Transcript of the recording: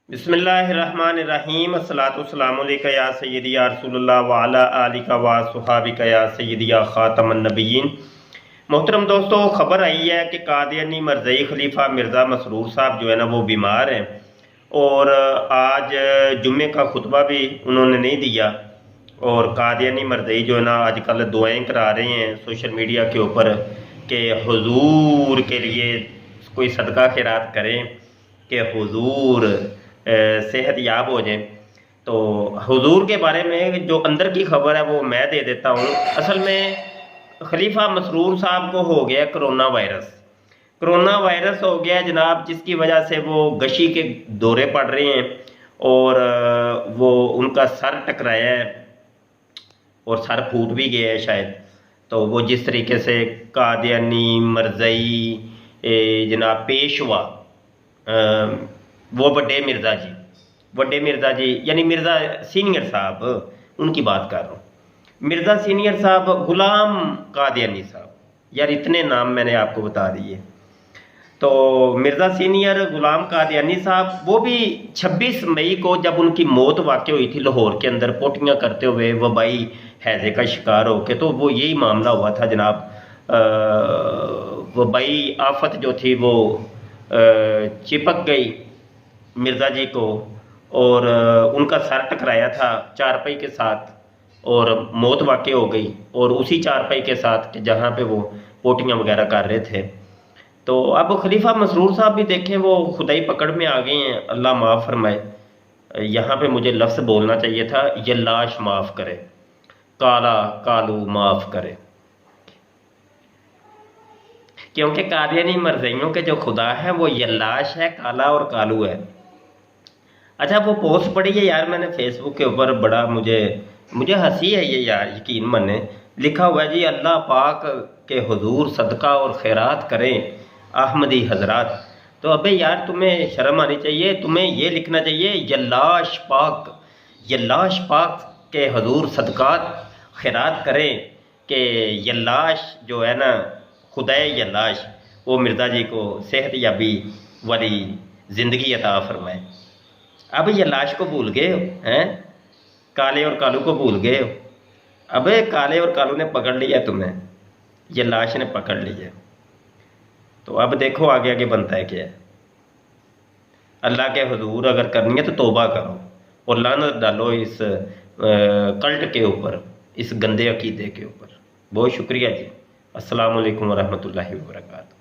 बिस्मिल्लाहिर्रहमानिर्रहीम अस्सलातुस्सलामु अलैका या सय्यदी या रसूलल्लाह व अला आलिका व सुहाबिका या सय्यदी या खातमन नबिय्यीन। मोहतरम दोस्तों, ख़बर आई है कि कादियानी मरज़ई खलीफा मिर्ज़ा मसरूर साहब जो है ना वो बीमार हैं और आज जुम्मे का खुतबा भी उन्होंने नहीं दिया। और कादियानी मरज़ई जो है ना आजकल दुआएं करा रहे हैं सोशल मीडिया के ऊपर कि हुजूर के लिए कोई सदका खैरात करें कि हुजूर सेहत याब हो जाए। तो हुजूर के बारे में जो अंदर की खबर है वो मैं दे देता हूँ। असल में खलीफा मसरूर साहब को हो गया कोरोना वायरस हो गया जनाब, जिसकी वजह से वो गशी के दौरे पड़ रहे हैं और वो उनका सर टकराया है और सर फूट भी गया है शायद। तो वो जिस तरीके से कादियानी मरज़ई जनाब पेशवा वो बड़े मिर्ज़ा जी यानी मिर्ज़ा सीनियर साहब, उनकी बात कर रहा हूँ। मिर्ज़ा सीनियर साहब, गुलाम कादियानी साहब, यार इतने नाम मैंने आपको बता दिए। तो मिर्ज़ा सीनियर गुलाम कादियानी साहब वो भी 26 मई को जब उनकी मौत वाक़ हुई थी लाहौर के अंदर पोटियाँ करते हुए वबाई हैज़े का शिकार होके, तो वो यही मामला हुआ था जनाब। वबाई आफत जो थी वो चिपक गई मिर्ज़ा जी को और उनका सर टकराया था चारपाई के साथ और मौत वाक़ हो गई। और उसी चारपाई के साथ जहाँ पे वो पोटियाँ वगैरह कर रहे थे। तो अब खलीफा मसरूर साहब भी देखें वो खुदाई पकड़ में आ गए हैं, अल्लाह माफ़ फरमाए। यहाँ पे मुझे लफ्ज़ बोलना चाहिए था, ये लाश माफ़ करे, काला कालू माफ़ करे, क्योंकि कादियानी मरज़इयों के जो खुदा है वो यल्लाश है, काला और कालू है। अच्छा, वो पोस्ट पड़ी है यार मैंने फेसबुक के ऊपर, बड़ा मुझे हंसी है ये यार, यकीन माने। लिखा हुआ है जी, अल्लाह पाक के हुजूर सदका और खैरात करें अहमदी हजरात। तो अबे यार तुम्हें शर्म आनी चाहिए, तुम्हें ये लिखना चाहिए यल्लाश पाक के हुजूर सदकात खैरात करें कि यल्लाश जो है ना खुदाए यल्लाश वो मिर्ज़ा जी को सेहत याबी वाली ज़िंदगी अता फरमाए। अब ये लाश को भूल गए हो हैं, काले और कालू को भूल गए हो। अबे काले और कालू ने पकड़ लिया तुम्हें, ये लाश ने पकड़ लिया। तो अब देखो आगे आगे बनता है क्या है। अल्लाह के हुजूर अगर करनी है तो तौबा करो और लानत डालो इस कल्ट के ऊपर, इस गंदे अकीदे के ऊपर। बहुत शुक्रिया जी। अस्सलाम वालेकुम वरहमतुल्लाहि वबरकातुहू।